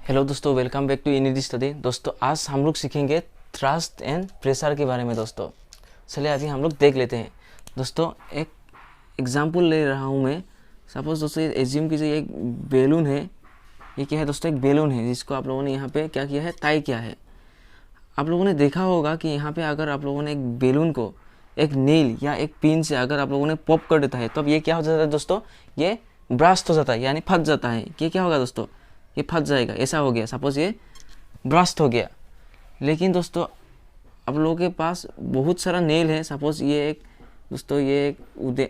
Hello दोस्तों, welcome back to unity study. दोस्तों आज हम लोग सीखेंगे थ्रस्ट एंड प्रेशर के बारे में। दोस्तों चलिए अभी हम लोग देख लेते हैं। दोस्तों एक एग्जांपल ले रहा हूँ मैं। सपोज दोस्तों एज्यूम कीजिए एक बैलून है। ये क्या है दोस्तों? एक बैलून है जिसको आप लोगों ने यहाँ पे क्या किया है, टाई किया है। आप लोगों ने देखा होगा कि यहाँ पे अगर आप लोगों ने एक बैलून को एक नील या एक पिन से अगर आप लोगों ने पॉप कर देता है तब ये क्या हो जाता है दोस्तों? ये ब्रास्ट हो जाता है, यानी फट जाता है। ये क्या होगा दोस्तों? ये फट जाएगा। ऐसा हो गया, सपोज ये ब्रास्ट हो गया। लेकिन दोस्तों आप लोगों के पास बहुत सारा नेल है। सपोज ये एक दोस्तों ये एक ऊद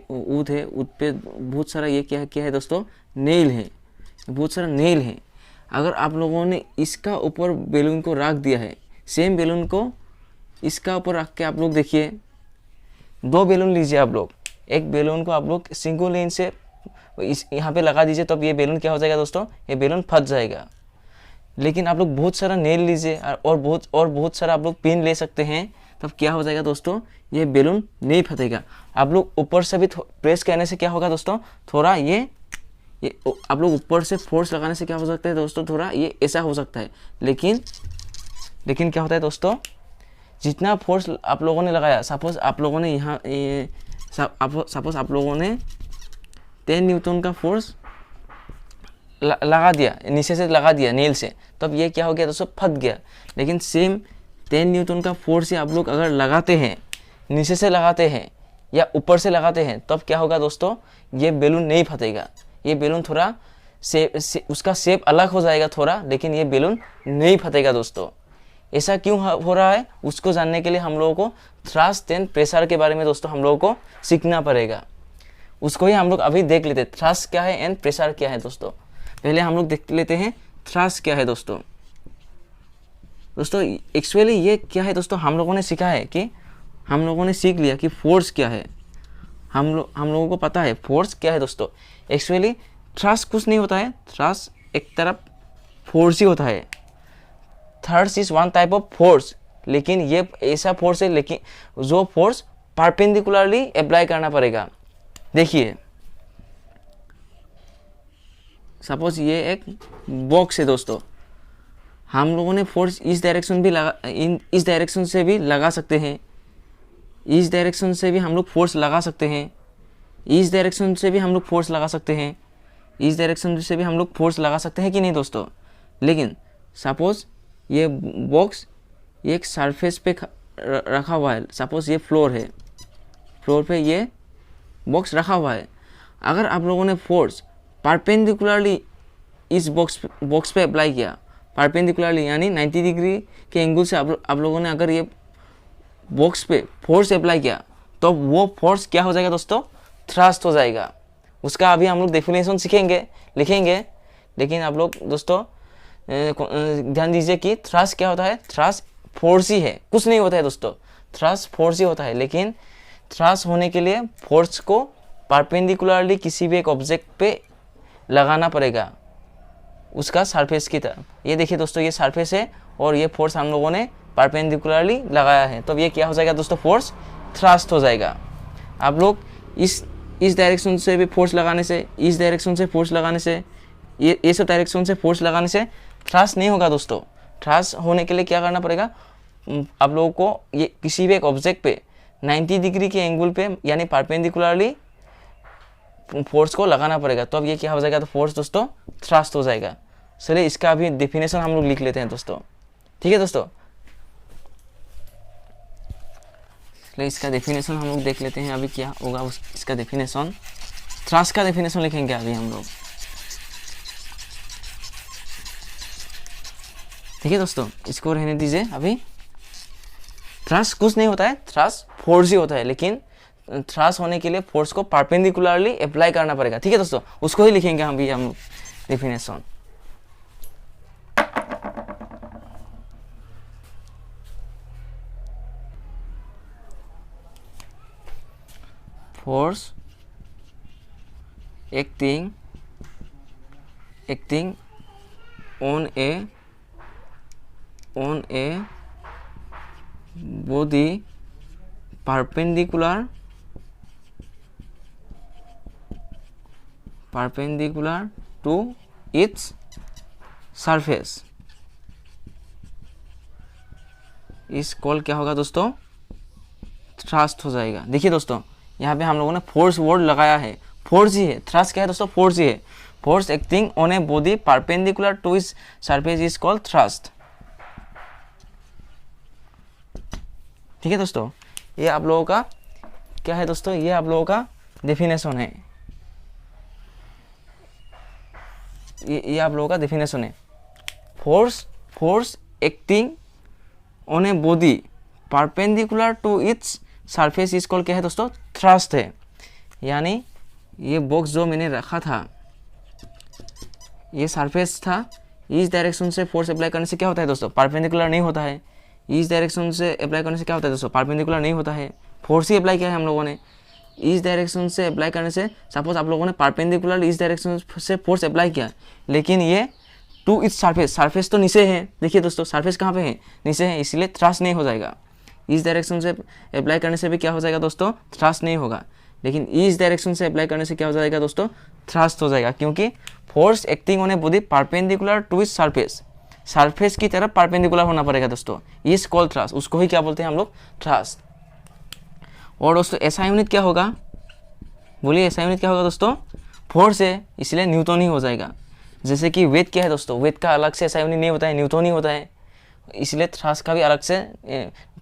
है, ऊद पे बहुत सारा ये क्या है दोस्तों? नेल है, बहुत सारा नेल है। अगर आप लोगों ने इसका ऊपर बैलून को रख दिया है, सेम बैलून को इसका ऊपर रख के आप लोग देखिए, दो बैलून लीजिए आप लोग। एक बैलून को आप लोग सिंगल लाइन से इस यहाँ पे लगा दीजिए, तब ये बैलून क्या हो जाएगा दोस्तों? ये बैलून फट जाएगा। लेकिन आप लोग बहुत सारा नेल लीजिए और बहुत सारा आप लोग पिन ले सकते हैं, तब क्या हो जाएगा दोस्तों? ये बैलून नहीं फटेगा। आप लोग ऊपर से भी प्रेस करने से क्या होगा दोस्तों? थोड़ा ये आप लोग ऊपर से फोर्स लगाने से क्या हो सकता है दोस्तों? थोड़ा ये ऐसा हो सकता है। लेकिन क्या होता है दोस्तों? जितना फोर्स आप लोगों ने लगाया, सपोज आप लोगों ने यहाँ सपोज आप लोगों ने 10 न्यूटन का फोर्स लगा दिया, नीचे से लगा दिया नेल से, तब ये क्या हो गया दोस्तों? फट गया। लेकिन सेम 10 न्यूटन का फोर्स ही आप लोग अगर लगाते हैं, नीचे से लगाते हैं या ऊपर से लगाते हैं, तब क्या होगा दोस्तों? ये बैलून नहीं फटेगा। ये बैलून थोड़ा उसका शेप अलग हो जाएगा थोड़ा, लेकिन ये बैलून नहीं फटेगा दोस्तों। ऐसा क्यों हो रहा है, उसको जानने के लिए हम लोगों को थ्रस्ट एंड प्रेशर के बारे में दोस्तों हम लोगों को सीखना पड़ेगा। उसको ही हम लोग अभी देख लेते हैं, थ्रस्ट क्या है एंड प्रेशर क्या है दोस्तों। पहले हम लोग देख लेते हैं थ्रस्ट क्या है दोस्तों। एक्चुअली ये क्या है दोस्तों? हम लोगों ने सीखा है कि हम लोगों ने सीख लिया कि फोर्स क्या है। हम लोगों को पता है फोर्स क्या है दोस्तों। एक्चुअली थ्रस्ट कुछ नहीं होता है, थ्रस्ट एक तरफ फोर्स ही होता है। Thrust is one type of force, लेकिन ये ऐसा फोर्स है लेकिन जो फोर्स परपेंडिकुलरली अप्लाई करना पड़ेगा। देखिए सपोज ये एक बॉक्स है दोस्तों। हम लोगों ने फोर्स इस डायरेक्शन भी इस डायरेक्शन से भी लगा सकते हैं, इस डायरेक्शन से भी हम लोग फोर्स लगा सकते हैं, इस डायरेक्शन से भी हम लोग फोर्स लगा सकते हैं, इस डायरेक्शन से भी हम लोग फोर्स लगा सकते हैं कि नहीं दोस्तों। लेकिन सपोज ये बॉक्स एक सरफेस पे रखा हुआ है। सपोज ये फ्लोर है, फ्लोर पे ये बॉक्स रखा हुआ है। अगर आप लोगों ने फोर्स परपेंडिकुलरली इस बॉक्स पे अप्लाई किया, परपेंडिकुलरली यानी 90 डिग्री के एंगल से आप लोगों ने अगर ये बॉक्स पे फोर्स अप्लाई किया, तो वो फोर्स क्या हो जाएगा दोस्तों? थ्रस्ट हो जाएगा। उसका अभी हम लोग डेफिनेशन सीखेंगे, लिखेंगे। लेकिन आप लोग दोस्तों ध्यान दीजिए कि थ्रस्ट क्या होता है? थ्रस्ट फोर्स ही है, कुछ नहीं होता है दोस्तों। थ्रस्ट फोर्स ही होता है, लेकिन थ्रस्ट होने के लिए फोर्स को परपेंडिकुलरली किसी भी एक ऑब्जेक्ट पे लगाना पड़ेगा, उसका सरफेस की तरफ। ये देखिए दोस्तों, ये सरफेस है और ये फोर्स हम लोगों ने परपेंडिकुलरली लगाया है, तो ये क्या हो जाएगा दोस्तों? फोर्स थ्रस्ट हो जाएगा। आप लोग इस डायरेक्शन से भी फोर्स लगाने से, इस डायरेक्शन से फोर्स लगाने से, ये सब डायरेक्शन से फोर्स लगाने से थ्रस्ट नहीं होगा दोस्तों। थ्रस्ट होने के लिए क्या करना पड़ेगा? आप लोगों को ये किसी भी एक ऑब्जेक्ट पे 90 डिग्री के एंगल पे यानी परपेंडिकुलरली फोर्स को लगाना पड़ेगा, तो अब ये क्या हो जाएगा? तो फोर्स दोस्तों थ्रस्ट हो जाएगा। चलिए इसका अभी डेफिनेशन हम लोग लिख लेते हैं दोस्तों, ठीक है दोस्तों। चलिए इसका डेफिनेशन हम लोग देख लेते हैं अभी क्या होगा। इसका डेफिनेशन, थ्रस्ट का डेफिनेशन लिखेंगे अभी हम लोग, ठीक है दोस्तों। इसको रहने दीजिए अभी। थ्रस्ट कुछ नहीं होता है, थ्रस्ट फोर्स ही होता है, लेकिन थ्रस्ट होने के लिए फोर्स को परपेंडिकुलरली अप्लाई करना पड़ेगा, ठीक है दोस्तों। उसको ही लिखेंगे हम भी हम definition. Force acting on A body perpendicular to its surface is called क्या होगा दोस्तों, थ्रस्ट हो जाएगा। देखिए दोस्तों यहाँ पे हम लोगों ने फोर्स वर्ड लगाया है, फोर्स ही है, थ्रस्ट क्या है दोस्तों, फोर्स ही है। Force acting on a body perpendicular to its surface is called thrust. ठीक है दोस्तों, ये आप लोगों का क्या है दोस्तों, ये आप लोगों का डेफिनेशन है, ये आप लोगों का डेफिनेशन है। Force acting on a body perpendicular to its surface is called क्या है दोस्तों, थ्रस्ट है। यानी ये बॉक्स जो मैंने रखा था, ये सरफेस था, इस डायरेक्शन से फोर्स अप्लाई करने से क्या होता है दोस्तों, परपेंडिकुलर नहीं होता है। इस डायरेक्शन से अप्लाई करने से क्या होता है दोस्तों, परपेंडिकुलर नहीं होता है। फोर्स ही अप्लाई किया है हम लोगों ने, इस डायरेक्शन से अप्लाई करने से, सपोज आप लोगों ने परपेंडिकुलर इस डायरेक्शन से फोर्स अप्लाई किया, लेकिन ये टू इट्स सरफेस तो नीचे है। देखिए दोस्तों सरफेस कहाँ पे है, नीचे है, इसलिए थ्रस्ट नहीं हो जाएगा। इस डायरेक्शन से अप्लाई करने से भी क्या हो जाएगा दोस्तों, थ्रस्ट नहीं होगा, लेकिन इस डायरेक्शन से अप्लाई करने से क्या हो जाएगा दोस्तों, थ्रस्ट हो जाएगा, क्योंकि force acting on a body perpendicular to its surface की तरफ परपेंडिकुलर होना पड़ेगा दोस्तों, इज कॉल्ड थ्रस्ट। उसको ही क्या बोलते हैं हम लोग, थ्रस्ट। और दोस्तों एसआई यूनिट क्या होगा, बोलिए एसआई यूनिट क्या होगा दोस्तों, फोर्स है, इसलिए न्यूटन ही हो जाएगा। जैसे कि वेट क्या है दोस्तों, वेट का अलग से एसआई यूनिट नहीं होता है, न्यूटन ही होता है, इसलिए थ्रस्ट का भी अलग से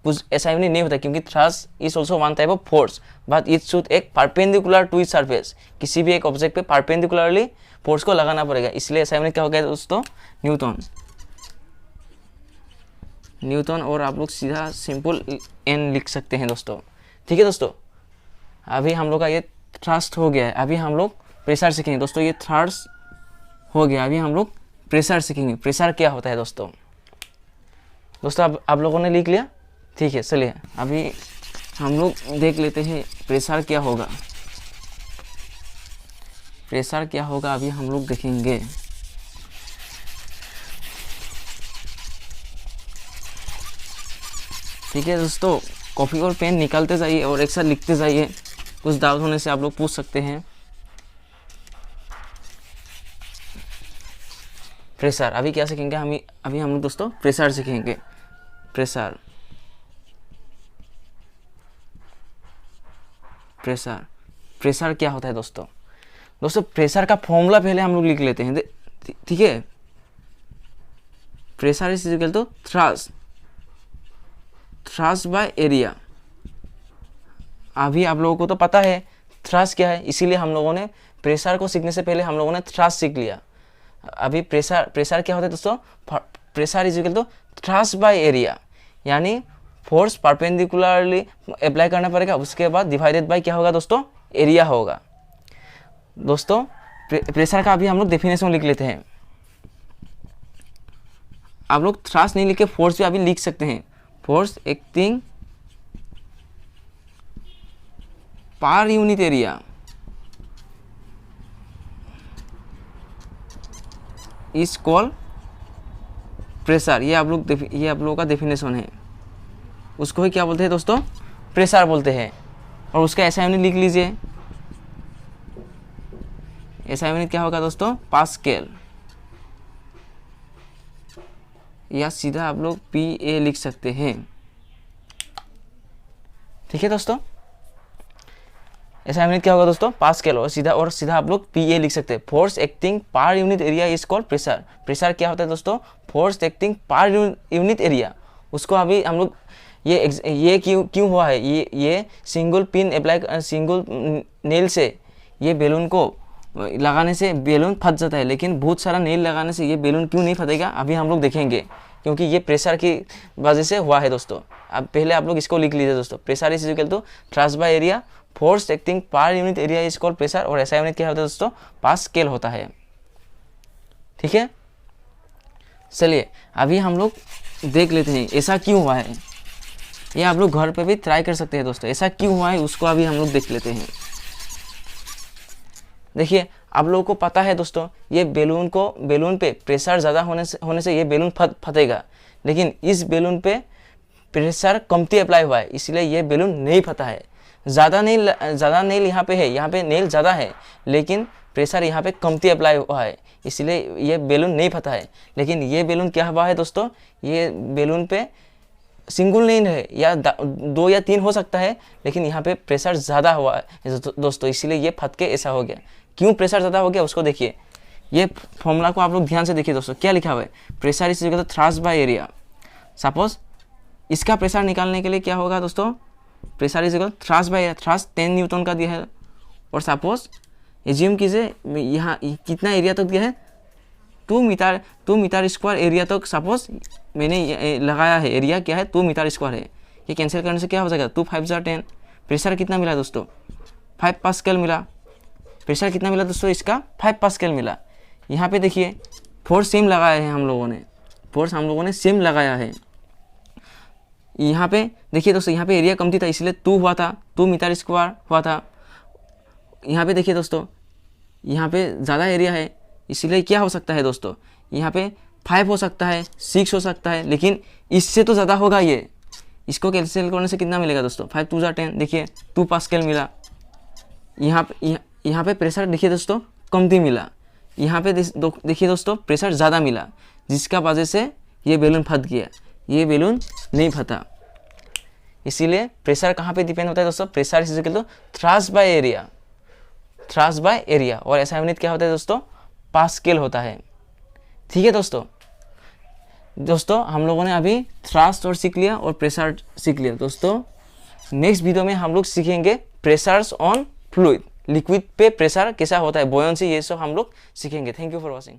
कुछ एसआई यूनिट नहीं होता, क्योंकि thrust is also one type of force, but it should एक परपेंडिकुलर टू इट्स सरफेस, किसी भी एक ऑब्जेक्ट पे परपेंडिकुलरली फोर्स को लगाना पड़ेगा, इसलिए एसआई यूनिट क्या हो गया दोस्तों, न्यूटन। और आप लोग सीधा सिंपल एन लिख सकते हैं दोस्तों। ठीक है दोस्तों, अभी हम लोग का ये थ्रस्ट हो गया है, अभी हम लोग प्रेशर सीखेंगे दोस्तों। ये थ्रस्ट हो गया, अभी हम लोग प्रेशर सीखेंगे। प्रेशर क्या होता है दोस्तों, अब आप लोगों ने लिख लिया, ठीक है। चलिए अभी हम लोग देख लेते हैं प्रेशर क्या होगा, प्रेशर क्या होगा अभी हम लोग देखेंगे। ठीक है दोस्तों, कॉपी और पेन निकालते जाइए और एक साथ लिखते जाइए, कुछ डाउट होने से आप लोग पूछ सकते हैं। प्रेशर अभी क्या सीखेंगे हम, अभी हम लोग दोस्तों प्रेशर सीखेंगे। प्रेशर प्रेशर क्या होता है दोस्तों, प्रेशर का फॉर्मूला पहले हम लोग लिख लेते हैं, ठीक है। Pressure is equal to thrust by area. अभी आप लोगों को तो पता है थ्रस्ट क्या है, इसीलिए हम लोगों ने प्रेशर को सीखने से पहले हम लोगों ने थ्रस्ट सीख लिया। अभी प्रेशर क्या होता है दोस्तों, pressure is equal to thrust by area, यानी फोर्स परपेंडिकुलरली अप्लाई करना पड़ेगा, उसके बाद डिवाइडेड बाय क्या होगा दोस्तों, एरिया होगा। दोस्तों प्रेशर का अभी हम लोग डेफिनेशन लिख लेते हैं। आप लोग थ्रस्ट नहीं लिख के फोर्स भी अभी लिख सकते हैं। Force acting per unit area is called pressure. ये आप लोगों का डेफिनेशन है, उसको ही क्या बोलते हैं दोस्तों, प्रेशर बोलते हैं। और उसका ऐसा यूनिट लिख लीजिए, ऐसा यूनिट क्या होगा दोस्तों, पास्कल, या सीधा आप लोग PA लिख सकते हैं। ठीक है दोस्तों, ऐसा यूनिट क्या होगा दोस्तों, पास्कल, और सीधा आप लोग PA लिख सकते हैं। Force acting per unit area is called pressure. Pressure क्या होता है दोस्तों, force acting per unit area. उसको अभी हम लोग ये क्यों हुआ है, ये सिंगल नेल से ये बैलून को लगाने से बैलून फट जाता है, लेकिन बहुत सारा नेल लगाने से ये बैलून क्यों नहीं फटेगा, अभी हम लोग देखेंगे, क्योंकि ये प्रेशर की वजह से हुआ है दोस्तों। अब पहले आप लोग इसको लिख लीजिए दोस्तों, pressure is equal to thrust by area, force acting per unit area is called pressure, और ऐसा यूनिट क्या होता है दोस्तों, पास्कल होता है। ठीक है, चलिए अभी हम लोग देख लेते हैं ऐसा क्यों हुआ है। ये आप लोग घर पे भी ट्राई कर सकते हैं दोस्तों, ऐसा क्यों हुआ है उसको अभी हम लोग देख लेते हैं। देखिए आप लोगों को पता है दोस्तों, ये बैलून पे प्रेशर ज़्यादा होने से ये बैलून फटेगा, लेकिन इस बैलून पे प्रेशर कमती अप्लाई हुआ है, इसलिए ये बैलून नहीं फटा है। ज़्यादा नेल यहाँ पे है, यहाँ पे नेल ज़्यादा है, लेकिन प्रेशर यहाँ पे कमती अप्लाई हुआ है, इसलिए ये बैलून नहीं फटा है। लेकिन ये बैलून क्या हुआ है दोस्तों, ये बैलून पे सिंगल नहीं रहे, या 2 या 3 हो सकता है, लेकिन यहाँ पे प्रेशर ज़्यादा हुआ है दोस्तों, इसीलिए ये फट के ऐसा हो गया। क्यों प्रेशर ज़्यादा हो गया उसको देखिए। ये फॉर्मूला को आप लोग ध्यान से देखिए दोस्तों, क्या लिखा हुआ है, pressure is equal to thrust by area. Suppose इसका प्रेशर निकालने के लिए क्या होगा दोस्तों, pressure is equal thrust by area, thrust 10 newton का दिया है, और सपोज एज्यूम कीजिए यहाँ कितना एरिया तक दिया है, 2 मीटर स्क्वायर एरिया तक सपोज मैंने लगाया है, एरिया क्या है 2 मीटर स्क्वायर है। ये कैंसिल करने से क्या हो जाएगा, 2 5 10। प्रेशर कितना मिला दोस्तों, 5 पास्कल मिला। प्रेशर कितना मिला दोस्तों इसका, 5 पास्कल मिला। यहाँ पे देखिए फोर्स सेम लगाया है हम लोगों ने, फोर्स हम लोगों ने सेम लगाया है। यहाँ पे देखिए दोस्तों, यहाँ पे एरिया कम थी था इसलिए 2 हुआ था, 2 मीटर स्क्वायर हुआ था। यहाँ पे देखिए दोस्तों, यहाँ पे ज़्यादा एरिया है इसलिए क्या हो सकता है दोस्तों, यहाँ पे 5 हो सकता है, 6 हो सकता है, लेकिन इससे तो ज़्यादा होगा ये। इसको कैंसिल करने से कितना मिलेगा दोस्तों, 5 2 10, देखिए 2 पास्कल मिला। यहाँ पे प्रेशर देखिए दोस्तों कमती मिला, यहाँ पे देखिए दोस्तों प्रेशर ज़्यादा मिला, जिसका वजह से ये बैलून फट गया, ये बैलून नहीं फटा। इसीलिए प्रेशर कहाँ पे डिपेंड होता है दोस्तों, pressure is equal to thrust by area, thrust by area. और ऐसा यूनिट क्या होता है दोस्तों, पास्कल होता है। ठीक है दोस्तों हम लोगों ने अभी थ्रस्ट और सीख लिया और प्रेशर सीख लिया। दोस्तों नेक्स्ट वीडियो में हम लोग सीखेंगे प्रेशर्स ऑन फ्लूइड, लिक्विड पे प्रेशर कैसा होता है, बॉयंसी, ये सब हम लोग सीखेंगे। Thank you for watching.